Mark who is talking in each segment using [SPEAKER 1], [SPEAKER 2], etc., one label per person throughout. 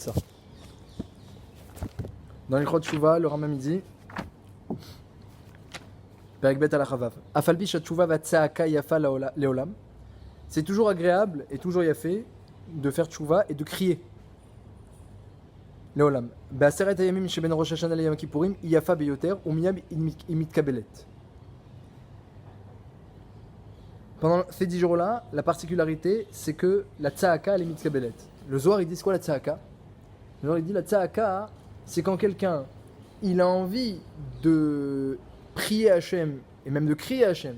[SPEAKER 1] ça. Dans l'Ilchot Tshuva, le Rambam dit Perek Bet al Chavav. Afal pi shatchuva va tsaaka yafa leolam. C'est toujours agréable et toujours yafé de faire tshuva et de crier. Leolam. Be'aseret hayamim sheben Rosh Hashanah le Yom Kippourim yafa beyoter umiyab imit kabelet. Pendant ces 10 jours-là, la particularité, c'est que la tsaaka, elle est mitkabelet. Le Zohar, il dit c'est quoi la tsaaka? Le Zohar, il dit la tsaaka, c'est quand quelqu'un, il a envie de prier Hachem, et même de crier Hachem,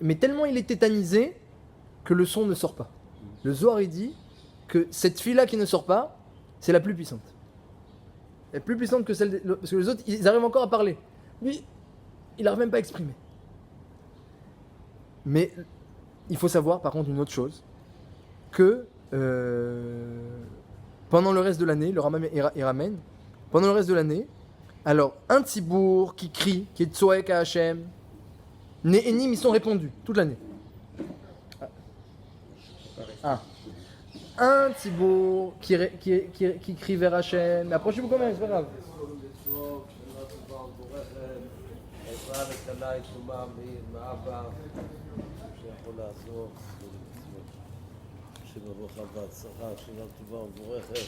[SPEAKER 1] mais tellement il est tétanisé que le son ne sort pas. Le Zohar, il dit que cette fille-là qui ne sort pas, c'est la plus puissante. Elle est plus puissante que celle parce que les autres, ils arrivent encore à parler. Lui, il n'arrive même pas à exprimer. Mais il faut savoir, par contre, une autre chose, que pendant le reste de l'année, le Rambam y ramène, pendant le reste de l'année, alors un tzibour qui crie, qui est tzoek à Hachem, Ne'enim, ils sont répondus toute l'année. Un tzibour qui crie vers Hachem, mais approchez-vous quand même, c'est pas grave.
[SPEAKER 2] ברכה והצלחה, שנה טובה ומבורכת,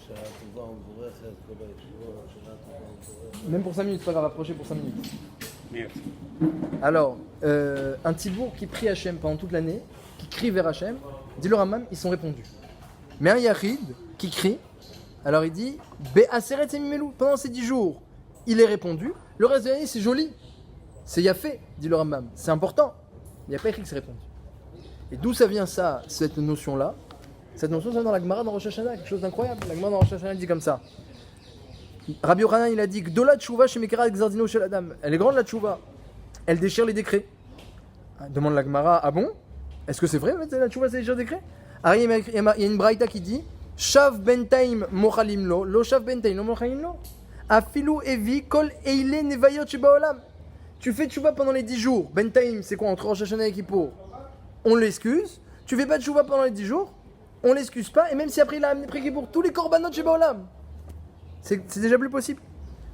[SPEAKER 2] שנה טובה ומבורכת, כל הישיבות, שנה טובה ומבורכת.
[SPEAKER 1] Même pour 5 minutes, c'est pas grave, approchez pour 5 minutes.
[SPEAKER 2] Merci.
[SPEAKER 1] Alors, un tibour qui prie Hachem pendant toute l'année, qui crie vers Hachem, dit le Rambam, ils sont répondus. Mais un Yachid qui crie, alors il dit Be'aseret semimelu, pendant ces 10 jours, il est répondu. Le reste de l'année, c'est joli. C'est Yafé, dit le Rambam. C'est important. Il n'y a pas écrit que c'est répondu. Et d'où ça vient ça, cette notion-là? Cette notion, c'est dans la Gemara dans Rosh Hashanah, quelque chose d'incroyable. La Gemara dans Rosh Hashanah dit comme ça. Rabbi Yochanan, il a dit Gdola tchouva chez Mekara Gzardino chez la dame. Elle est grande la tchouva. Elle déchire les décrets. Demande la Gemara, ah bon? Est-ce que c'est vrai, la tchouva, c'est déchire les décrets? Alors, il y a une braïta qui dit Shav bentaim mochalim lo shav bentaim lo mochalim lo. Afilu evi kol eile nevayot shebaolam. Tu fais tchouva pendant les 10 jours. Bentaim, c'est quoi entre Rosh Hashanah et Kippour? On l'excuse. Tu fais pas de tchouva pendant les 10 jours. On l'excuse pas. Et même si après il a amené près pour tous les korbanot chez Baolam. C'est déjà plus possible.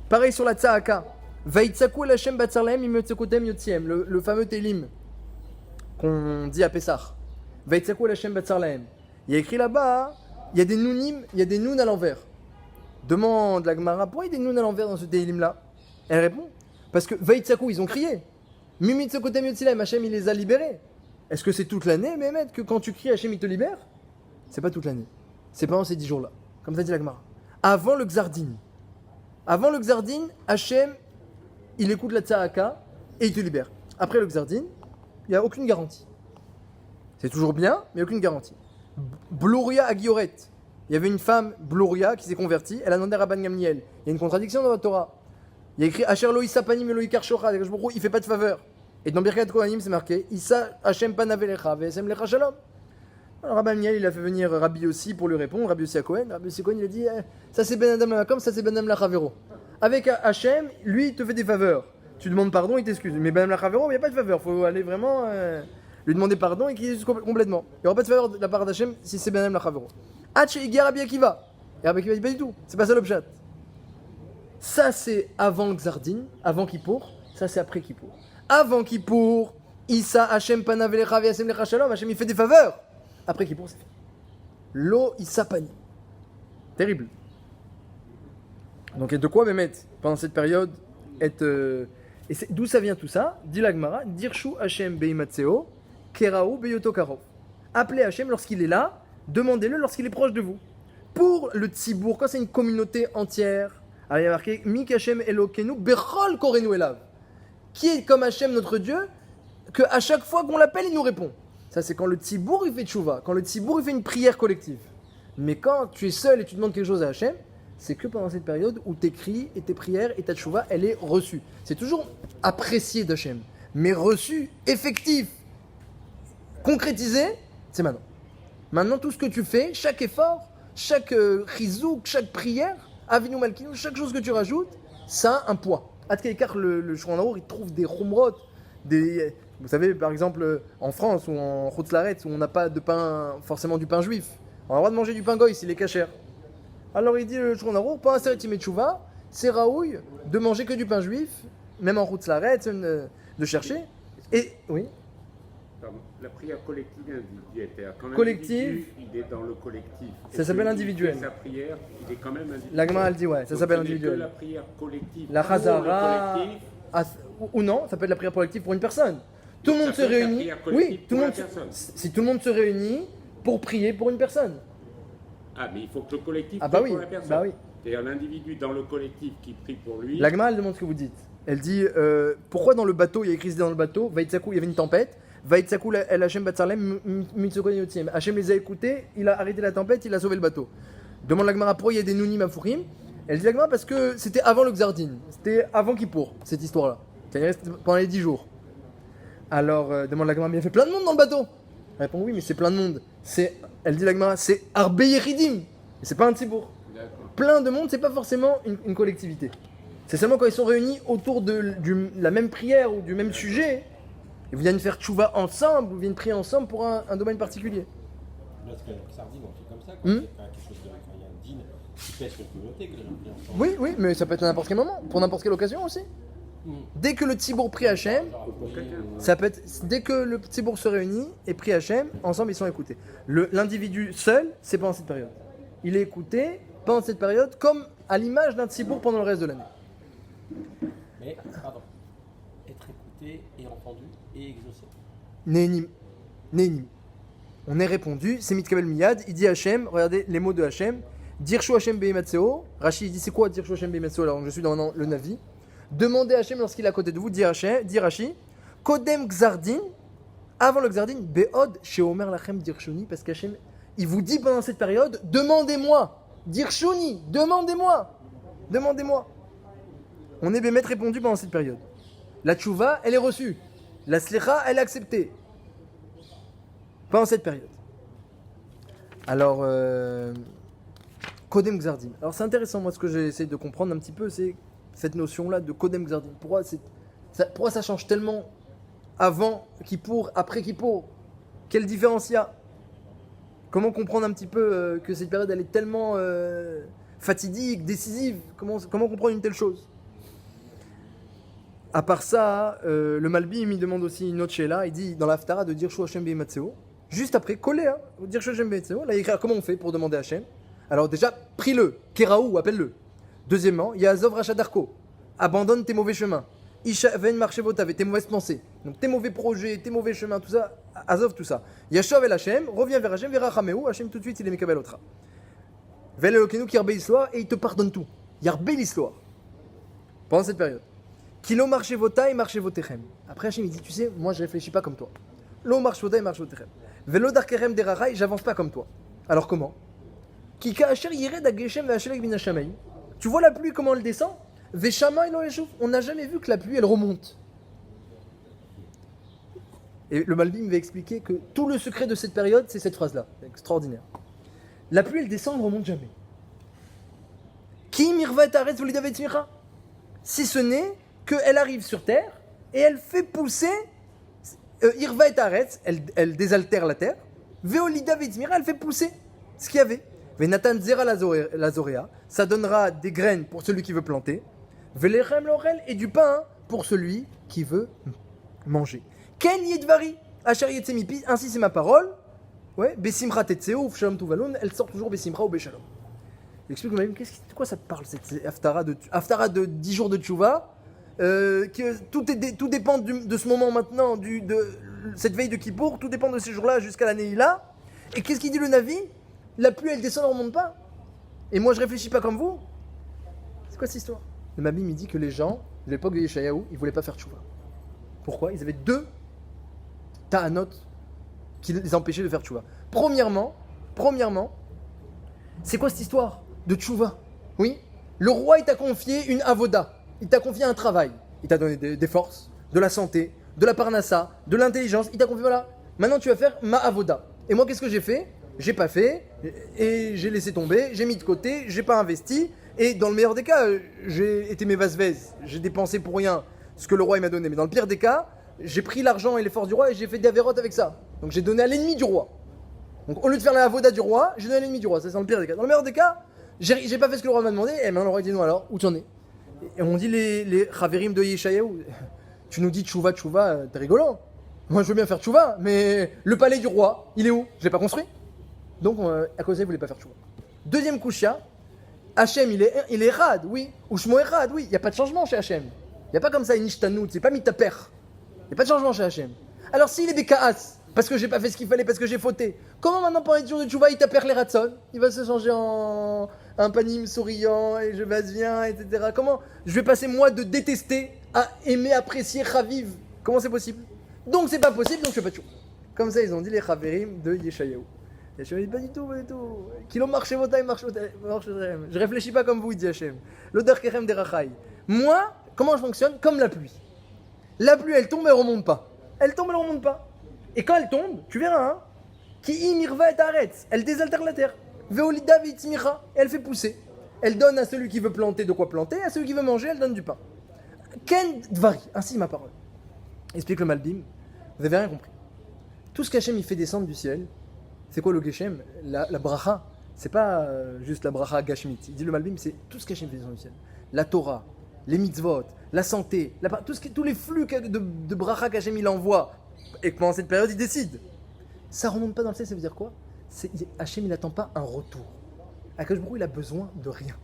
[SPEAKER 1] Pareil sur la tsaaka. Vaitzaku el Hashem batzarlahem imyotzekotem yotziem. Le fameux télim qu'on dit à Pessah. Vaitzaku el Hashem batzarlahem. Il y a écrit là-bas, il y a des nounim, il y a des nouns à l'envers. Demande la Gemara, pourquoi il y a des nouns à l'envers dans ce télim-là? Elle répond, parce que Vaitzaku, ils ont crié. Mimitzekotem yotziem, Hashem, il les a libérés. Est-ce que c'est toute l'année, Mehmet, que quand tu cries, Hachem, il te libère? C'est pas toute l'année. C'est pendant ces 10 jours-là. Comme ça dit la Gemara. Avant le Gzardin. Avant le Gzardin, Hachem, il écoute la Tsaaka et il te libère. Après le Gzardin, il n'y a aucune garantie. C'est toujours bien, mais aucune garantie. Blouria Agioret. Il y avait une femme, Blouria, qui s'est convertie. Elle a demandé à Rabban Gamliel. Il y a une contradiction dans la Torah. Il y a écrit Asher lo isapanim lo ikarchocha. Il fait pas de faveur. Et dans Birkat Kohanim, c'est marqué Issa Hachem panavelecha vesem lecha shalom. Alors Rabbi Amiel, il a fait venir Rabbi Yossi pour lui répondre. Rabbi Yossi à Cohen. Rabbi Yossi à Cohen, il a dit ça c'est Ben Adam la Makom, ça c'est Ben Adam la Chavero. Avec Hachem, lui, il te fait des faveurs. Tu demandes pardon, il t'excuse. Mais Ben Adam la Chavero, il n'y a pas de faveur. Il faut aller vraiment lui demander pardon et qu'il excuse complètement. Il n'y aura pas de faveur de la part d'Hachem si c'est Ben Adam la Chavero. Hach et Rabbi Akiva. Et Rabbi Akiva dit pas du tout. C'est pas ça l'objet. Ça c'est avant le Gzardin, avant Kippour. Ça c'est après Kippour. Avant Kippour, Issa Hachem panavelecha v'yasem lecha shalom. Hachem il fait des faveurs. Après Kippour, c'est fait. Lo Issa pani. Terrible. Donc, et de quoi me mettre pendant cette période être. Et d'où ça vient tout ça? Dit la Gemara, Dirshu Hachem beimatseo, Keraou beyoto karov. Appelez Hachem lorsqu'il est là, demandez-le lorsqu'il est proche de vous. Pour le Tzibour, quand c'est une communauté entière, alors il y a marqué Mik Hachem Elokenu bechol korenu elav. Qui est comme Hachem notre Dieu, que à chaque fois qu'on l'appelle, il nous répond. Ça, c'est quand le Tzibour il fait tchouva, quand le Tzibour il fait une prière collective. Mais quand tu es seul et tu demandes quelque chose à Hachem, c'est que pendant cette période où tes cris et tes prières et ta tchouva, elle est reçue. C'est toujours apprécié d'Hachem, mais reçu, effectif, concrétisé, c'est maintenant. Maintenant, tout ce que tu fais, chaque effort, chaque chizouk, chaque prière, Avinu Malkinu, chaque chose que tu rajoutes, ça a un poids. Atkeikar, le Shulchan Arour, il trouve des rumrot, vous savez, par exemple, en France ou en Chutz Laaretz, où on n'a pas de pain, forcément du pain juif. On a le droit de manger du pain goy s'il est cachère. Alors il dit le Shulchan Aruch, pas un Seret Yemei Teshuvah, c'est raouille de manger que du pain juif, même en route Laret, de chercher. Et oui.
[SPEAKER 3] Pardon, la prière collective et individuelle. Quand
[SPEAKER 1] Collective,
[SPEAKER 3] l'individu, il est dans le collectif.
[SPEAKER 1] ça s'appelle individuel.
[SPEAKER 3] Sa prière, il est quand même individuel.
[SPEAKER 1] La Gemara elle dit ouais, ça
[SPEAKER 3] Donc,
[SPEAKER 1] s'appelle
[SPEAKER 3] ce n'est que
[SPEAKER 1] individuel.
[SPEAKER 3] la prière collective.
[SPEAKER 1] La
[SPEAKER 3] pour le
[SPEAKER 1] Chazara,
[SPEAKER 3] collectif.
[SPEAKER 1] ou non, ça peut être la prière collective pour une personne. Tout le
[SPEAKER 3] Ça
[SPEAKER 1] monde se
[SPEAKER 3] peut être la
[SPEAKER 1] réunit.
[SPEAKER 3] prière collective
[SPEAKER 1] Oui, tout
[SPEAKER 3] pour
[SPEAKER 1] le
[SPEAKER 3] la
[SPEAKER 1] monde.
[SPEAKER 3] personne.
[SPEAKER 1] Si tout le monde se réunit pour prier pour une personne.
[SPEAKER 3] Ah, mais il faut que le collectif
[SPEAKER 1] Ah bah
[SPEAKER 3] prie
[SPEAKER 1] oui,
[SPEAKER 3] pour la personne.
[SPEAKER 1] bah oui.
[SPEAKER 3] C'est un individu dans le collectif qui prie pour lui.
[SPEAKER 1] La Gemara elle demande ce que vous dites. Elle dit pourquoi dans le bateau il y a écrit dans le bateau Vaïtsakou, il y avait une tempête. Vaïtsakou el Hashem Batzalem Mitzokon Yotziem. Hashem les a écoutés, il a arrêté la tempête, il a sauvé le bateau. Demande la Gemara pourquoi il y a des Nounim à Fourim. Elle dit la Gemara parce que c'était avant le Xardin, c'était avant Kippour cette histoire-là. Ça reste pendant les 10 jours. Alors demande la Gemara mais il y a fait plein de monde dans le bateau. Elle répond oui mais c'est plein de monde. Elle dit la Gemara c'est Arbe Yeridim. Et c'est pas un Tzibour.
[SPEAKER 3] D'accord.
[SPEAKER 1] Plein de monde, c'est pas forcément une collectivité. C'est seulement quand ils sont réunis autour de la même prière ou du même sujet, ils viennent faire tchouva ensemble ou viennent prier ensemble pour un domaine particulier.
[SPEAKER 4] Parce que sardine, on fait comme ça,
[SPEAKER 1] Hmm.
[SPEAKER 4] quand c'est pas quelque chose de quand il y a un dîne qui pèse sur une communauté, que les gens prient ensemble.
[SPEAKER 1] Oui, oui, mais ça peut être à n'importe quel moment, pour n'importe quelle occasion aussi. Dès que le tzibour prie Hachem,
[SPEAKER 4] Genre,
[SPEAKER 3] Pour quelqu'un.
[SPEAKER 1] ça peut être, dès que le tzibour se réunit et prie Hachem, ensemble ils sont écoutés. L'individu seul, c'est pendant cette période. Il est écouté pendant cette période comme à l'image d'un tzibour pendant le reste de l'année.
[SPEAKER 4] Mais, pardon, être écouté et entendu et exaucé.
[SPEAKER 1] Néhénim. Néhénim. On est répondu, c'est Mitkabel Miyad, il dit Hachem, regardez les mots de Hachem, Dirshu Hachem Behimatseo, Rashi il dit c'est quoi Dirshu Hachem Behimatseo, alors je suis dans le Navi, demandez à Hachem lorsqu'il est à côté de vous, dit Rashi, Kodem Gzardin, avant le Gzardin, Beod Sheomer Lachem Dirshuni, parce qu'Hachem, il vous dit pendant cette période, demandez-moi, Dirshuni, demandez-moi. On est Bémet répondu pendant cette période. La tchouva, elle est reçue. La slicha, elle est acceptée. Pendant cette période. Alors, Kodem Gzardin. Alors c'est intéressant, moi ce que j'essaie de comprendre un petit peu, c'est cette notion-là de Kodem Gzardin. Pourquoi ça change tellement avant Kippour, après Kippour? Quelle différence il y a? Comment comprendre un petit peu que cette période elle est tellement fatidique, décisive? Comment comprendre une telle chose? À part ça, le Malbi il me demande aussi une autre sheila. Il dit dans l'Haftara de dire Shu Hashem Behimatseo. Juste après, collé, hein, dire Shu Hashem Behimatseo. Là, il écrit comment on fait pour demander à Hashem. Alors déjà, prie-le, Keraou, appelle-le. Deuxièmement, il y a Azov Rachadarko. Abandonne tes mauvais chemins. Isha ven marchevotave, tes mauvaises pensées. Donc tes mauvais projets, tes mauvais chemins, tout ça, Azov tout ça. Yashov el Hashem, reviens vers Hashem, vers Hachameu. Hashem tout de suite, il est Mekabel Otra. Vel Elokenu qui yarbe l'histoire et il te pardonne tout. Yarbe l'histoire. Pendant cette période. Kilo marchevota et marchevotechem. Après Hashem il dit, tu sais, moi je réfléchis pas comme toi. Lo marchevota et marchevotechem. Velo darkerem derarai, j'avance pas comme toi. Alors comment? Kika asher yired ageshem ve'ashelek bin hashamayim. Tu vois la pluie comment elle descend? Ve'shamay lo yeshuv. On n'a jamais vu que la pluie elle remonte. Et le Malbi me va expliquer que tout le secret de cette période c'est cette phrase là. C'est extraordinaire. La pluie elle descend, elle remonte jamais. Ki mirva et aretz v'lidavet tzmicha. Si ce n'est qu'elle arrive sur terre et elle fait pousser Irva et Aretz, elle désaltère la terre. Veolida Vetzmira, elle fait pousser ce qu'il y avait. Venatan Zera Lazorea, ça donnera des graines pour celui qui veut planter. Velechem Lorel, et du pain pour celui qui veut manger. Ken Yedvari, Asher Yetzemipi, ainsi c'est ma parole. Ouais, Besimra Tetseo, Shalom Tuvalon, elle sort toujours Besimra ou Beshalom. Explique-moi, de quoi ça parle cette Haftara de 10 jours de Tchouva? Que tout dépend de ce moment maintenant, de cette veille de Kippour, tout dépend de ces jours-là jusqu'à la Neila. Et qu'est-ce qu'il dit le Navi? La pluie elle descend, elle ne remonte pas. Et moi je réfléchis pas comme vous. C'est quoi cette histoire? Le Navi me dit que les gens, de l'époque de Yeshayahu, ils voulaient pas faire Tchouva. Pourquoi? Ils avaient deux ta'anot qui les empêchaient de faire Tchouva. Premièrement, c'est quoi cette histoire de Tchouva? Oui, le roi il t'a confié une avoda. Il t'a confié un travail, il t'a donné des forces, de la santé, de la parnassa, de l'intelligence, il t'a confié voilà. Maintenant tu vas faire ma avoda. Et moi qu'est-ce que j'ai fait? J'ai pas fait, et j'ai laissé tomber, j'ai mis de côté, j'ai pas investi, et dans le meilleur des cas, j'ai été mes vasvez, j'ai dépensé pour rien ce que le roi il m'a donné. Mais dans le pire des cas, j'ai pris l'argent et les forces du roi et j'ai fait des avérotes avec ça. Donc j'ai donné à l'ennemi du roi. Donc au lieu de faire la avoda du roi, j'ai donné à l'ennemi du roi, ça c'est dans le pire des cas. Dans le meilleur des cas, j'ai pas fait ce que le roi m'a demandé. Et maintenant le roi dit non alors, où tu en es? Et on dit les Chaverim de Yeshayahu, tu nous dis tchouva, t'es rigolant. Moi je veux bien faire tchouva, mais le palais du roi, il est où? Je l'ai pas construit. Donc à cause de ça, il voulait pas faire tchouva. Deuxième coucha, Hachem il est rad, oui. Ou Shmo est rad, oui. Il n'y a pas de changement chez Hachem. Il n'y a pas comme ça une ishtanout, c'est pas mitaper. Il n'y a pas de changement chez Hachem. Alors s'il est bekaas, parce que j'ai pas fait ce qu'il fallait, parce que j'ai fauté, comment maintenant pendant les jours de tchouva il taper les ratson? Il va se changer en un panim souriant et je viens, etc. Comment je vais passer moi de détester à aimer, apprécier, raviv? Comment c'est possible? Donc c'est pas possible, donc je fais pas de tchouva. Comme ça ils ont dit les Chaverim de Yeshayahu. Hachem dit pas du tout. Kilo marche votaï, marche. Je réfléchis pas comme vous, dit Hachem. L'odeur kerem des rachai. Moi, comment je fonctionne? Comme la pluie. La pluie, elle tombe, elle remonte pas. Elle remonte pas. Et quand elle tombe, tu verras, hein, qui imirva et arrête. Elle désaltère la terre. Veolida vitzmira. Et elle fait pousser. Elle donne à celui qui veut planter de quoi planter, à celui qui veut manger, elle donne du pain. Ken dvari, ainsi ma parole. Explique le Malbim. Vous avez rien compris. Tout ce qu'Hachem il fait descendre du ciel, c'est quoi le Geshem? La bracha, c'est pas juste la bracha gashmit. Il dit le Malbim, c'est tout ce qu'Hachem fait descendre du ciel. La Torah, les mitzvot, la santé, tous les flux de bracha qu'Hachem il envoie. Et que pendant cette période, il décide. Ça remonte pas dans le ciel, ça veut dire quoi? Hachem il n'attend pas un retour. Akadosh Baruch Hu, il a besoin de rien.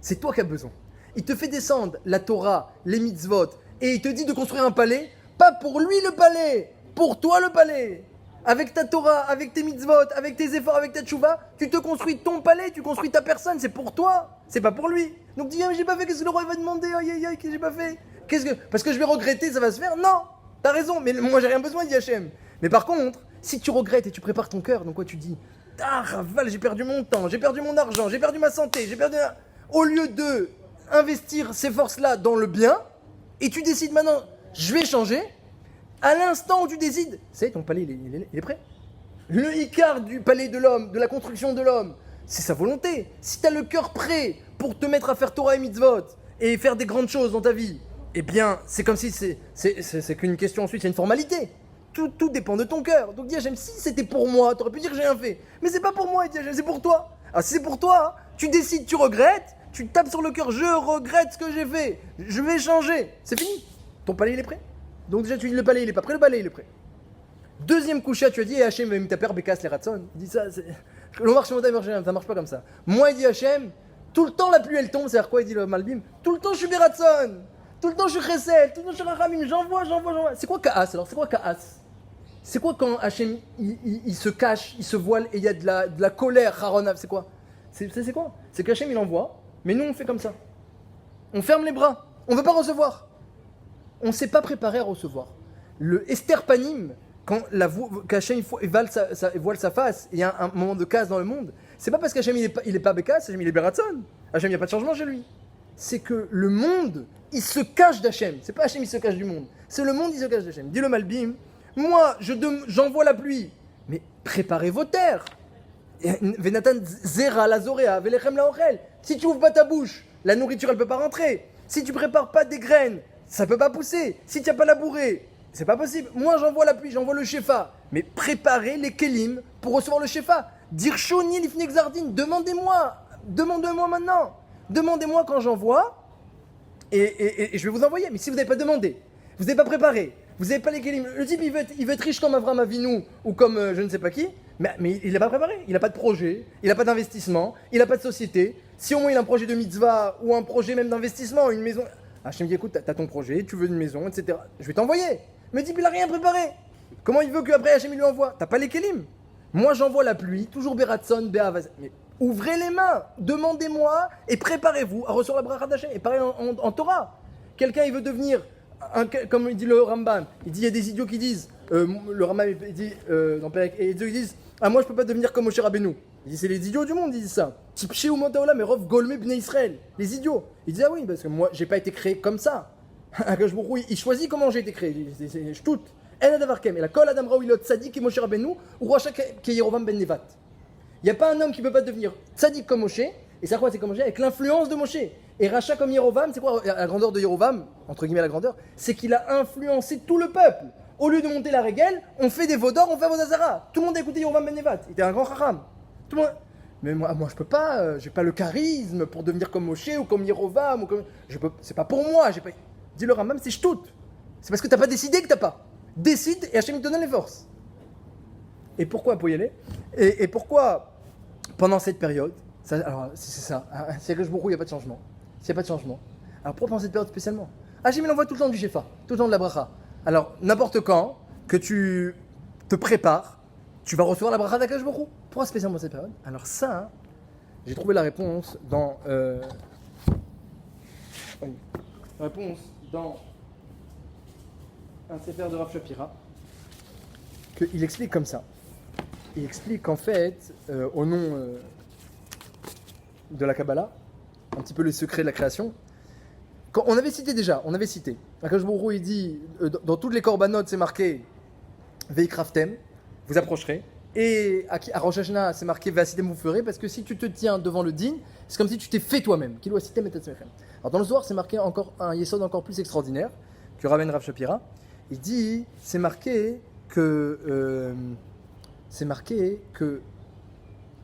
[SPEAKER 1] C'est toi qui as besoin. Il te fait descendre la Torah, les mitzvot, et il te dit de construire un palais, pas pour lui le palais, pour toi le palais. Avec ta Torah, avec tes mitzvot, avec tes efforts, avec ta tchouva, tu te construis ton palais, tu construis ta personne, c'est pour toi, c'est pas pour lui. Donc dis, ah, mais j'ai pas fait, qu'est-ce que le roi va demander? Aïe aïe aïe, qu'est-ce que j'ai pas fait? Parce que je vais regretter, ça va se faire? Non, t'as raison, mais moi j'ai rien besoin, dit Hachem. Mais par contre, si tu regrettes et tu prépares ton cœur, donc quoi tu dis? Ah, Raval, j'ai perdu mon temps, j'ai perdu mon argent, j'ai perdu ma santé, Au lieu de investir ces forces-là dans le bien, et tu décides maintenant, je vais changer, à l'instant où tu décides, c'est ton palais, il est prêt. Le Icar du palais de l'homme, de la construction de l'homme, c'est sa volonté. Si tu as le cœur prêt pour te mettre à faire Torah et mitzvot, et faire des grandes choses dans ta vie, eh bien, c'est comme si c'est qu'une question ensuite, c'est une formalité. Tout dépend de ton cœur. Donc dis Hachem, si c'était pour moi, tu aurais pu dire que j'ai rien fait. Mais c'est pas pour moi, dis Hachem, c'est pour toi. Alors si c'est pour toi, tu décides, tu regrettes, tu tapes sur le cœur, je regrette ce que j'ai fait, je vais changer. C'est fini. Ton palais, il est prêt. Donc déjà, tu dis le palais, il est pas prêt, le palais, il est prêt. Deuxième coucha, tu as dit, et Hachem va me taper bécasse les ratson. Il dit ça, le marche ça marche pas comme ça. Moi, il dit Hachem, tout le temps la pluie elle tombe, c'est-à-dire quoi? Il dit le Malbim, tout le temps je suis bératson, tout le temps je suis chesed, tout le temps je suis rachamim, j'envoie. C'est quoi kaas alors? C'est quoi kaas? C'est quoi quand Hachem il se cache, il se voile et il y a de la colère, haronav, c'est quoi? C'est quoi? C'est qu'Hachem il envoie, mais nous on fait comme ça. On ferme les bras, on veut pas recevoir. On ne s'est pas préparé à recevoir. Le Esther Panim, quand qu'Hachem voile sa face, et il y a un moment de casse dans le monde, c'est pas parce qu'Hachem il est pas bécasse, Hachem il est bératson. Hachem il n'y a pas de changement chez lui. C'est que le monde, il se cache d'Hachem. C'est pas Hachem il se cache du monde. C'est le monde il se cache d'Hachem. Dis le Malbim, moi j'envoie la pluie, mais préparez vos terres. Venatan zera la zorea, velechem la ochel. Si tu ouvres pas ta bouche, la nourriture elle peut pas rentrer. Si tu prépares pas des graines, ça peut pas pousser. Si tu n'as pas labouré, c'est pas possible. Moi, j'envoie la pluie, j'envoie le shefa. Mais préparez les kelim pour recevoir le shefa. Dire shoni lifne exardin, demandez-moi maintenant. Demandez-moi quand j'envoie, et je vais vous envoyer. Mais si vous n'avez pas demandé, vous n'avez pas préparé, vous n'avez pas les kelim, le type il veut être riche comme Avram Avinu ou comme je ne sais pas qui, mais il n'a pas préparé. Il n'a pas de projet, il n'a pas d'investissement, il n'a pas de société. Si au moins il a un projet de mitzvah ou un projet même d'investissement, une maison. Hachem dit écoute, t'as ton projet, tu veux une maison, etc. Je vais t'envoyer. Mais dit il a rien préparé. Comment il veut qu'après Hachem il lui envoie? T'as pas les kelim. Moi j'envoie la pluie, toujours Beratson, Be'avaz. Mais ouvrez les mains, demandez-moi et préparez-vous à recevoir la bracha d'Hachem. Et pareil en Torah. Quelqu'un il veut devenir, comme il dit le Rambam, il dit il y a des idiots qui disent, le Rambam il dit, dans Perek, et ils disent, ah moi je peux pas devenir comme Moshe Rabbeinu. Il dit c'est les idiots du monde, ils disent ça. Tipché ou Montaola, mais Rov Golme Bnei Israël. Les idiots. Il dit ah oui, parce que moi j'ai pas été créé comme ça. Il choisit comment j'ai été créé. C'est tout. En adavarkem. Et la kol adam raoui lot tzadik et Moshe Rabbeinu ou Racha qui Yerovam ben Nevat. Il y a pas un homme qui peut pas devenir tzadik comme Moshe. Et c'est quoi? C'est comme Moshe avec l'influence de Moshe. Et Racha comme Yerovam, c'est quoi la grandeur de Yerovam, entre guillemets la grandeur? C'est qu'il a influencé tout le peuple. Au lieu de monter la régale, on fait des vaudors, on fait Vodazara. Tout le monde a écouté Yerovam ben Nevat. Il était un grand chacham. Mais moi je peux pas, j'ai pas le charisme pour devenir comme Moshe ou comme Yerovam ou comme. C'est pas pour moi, j'ai pas. Dis le Rambam, c'est shtout. C'est parce que t'as pas décidé que t'as pas. Décide et Hachem te donne les forces. Et pourquoi pour y aller et pourquoi pendant cette période, alors c'est ça, c'est que je il n'y a pas de changement. S'il n'y a pas de changement. Alors pourquoi pendant cette période spécialement Hachem il envoie tout le temps du Shefa, tout le temps de la bracha. Alors n'importe quand que tu te prépares, tu vas recevoir la bracha d'Akadosh Baruch Hu. Pourquoi spécialement cette période? Alors ça, j'ai trouvé la réponse dans un sefer de Rav Shapira, qu'il explique comme ça. Il explique qu'en fait, au nom de la Kabbalah, un petit peu les secrets de la création, quand on avait cité, Akadosh Baruch Hu, il dit, dans toutes les corbanotes, c'est marqué Veikraftem, vous approcherez, et à Rosh Hashanah, c'est marqué Ve'asitem, vous ferez, parce que si tu te tiens devant le din, c'est comme si tu t'es fait toi-même. Kilo asitem et tatzmechem. Alors dans le Zohar, c'est marqué encore un yesod encore plus extraordinaire, que ramène Rav Shapira. Il dit, c'est marqué que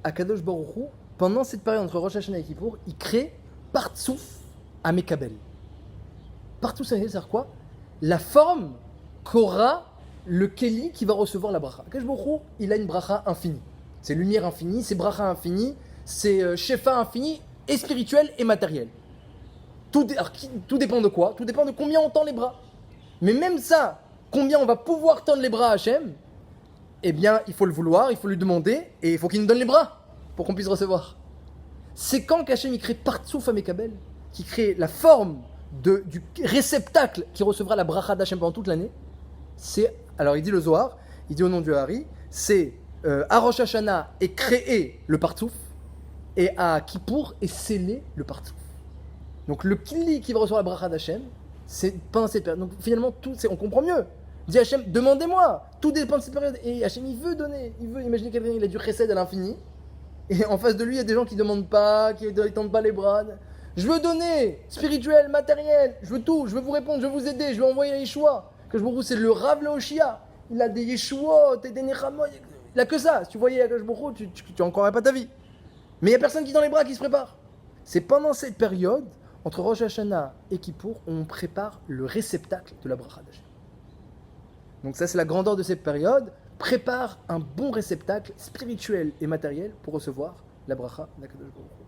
[SPEAKER 1] Akadosh Baruch Hu, pendant cette période entre Rosh Hashanah et Kippour, il crée Partsouf à Mekabel. Partsouf, ça veut dire quoi? La forme qu'aura le Keli qui va recevoir la bracha. Akadosh Baruch Hu, il a une bracha infinie. C'est lumière infinie, c'est bracha infinie, c'est shefa infini, et spirituel et matériel. Tout dépend de quoi? Tout dépend de combien on tend les bras. Mais même ça, combien on va pouvoir tendre les bras à Hachem, eh bien, il faut le vouloir, il faut lui demander, et il faut qu'il nous donne les bras pour qu'on puisse recevoir. C'est quand qu'Hachem il crée Partsouf à Mekabel, qui crée la forme du réceptacle qui recevra la bracha d'Hachem pendant toute l'année. Alors il dit le Zohar, il dit au nom du Hari, c'est à Rosh Hashanah est créé le Partsouf, et à Kippour est scellé le Partsouf. Donc le Kili qui va recevoir la bracha d'Hachem, c'est pendant cette période. Donc finalement, on comprend mieux. Dit Hachem, demandez-moi, tout dépend de cette période. Et Hachem, il veut donner, imaginez quelqu'un, il a du chesed à l'infini, et en face de lui, il y a des gens qui ne demandent pas, qui ne tendent pas les bras. Je veux donner, spirituel, matériel, je veux tout, je veux vous répondre, je veux vous aider, je veux envoyer les Yeshua. Que je vous c'est le Rav Leoshia, il a des Yeshua, des Nechamot, il a que ça. Si tu voyais Akadosh Baruch Hu, tu n'en pas ta vie. Mais il n'y a personne qui est dans les bras, qui se prépare. C'est pendant cette période, entre Rosh Hashanah et Kippour, on prépare le réceptacle de la bracha d'Hachem. Donc ça, c'est la grandeur de cette période. Prépare un bon réceptacle spirituel et matériel pour recevoir la bracha d'Akadosh Baruch Hu.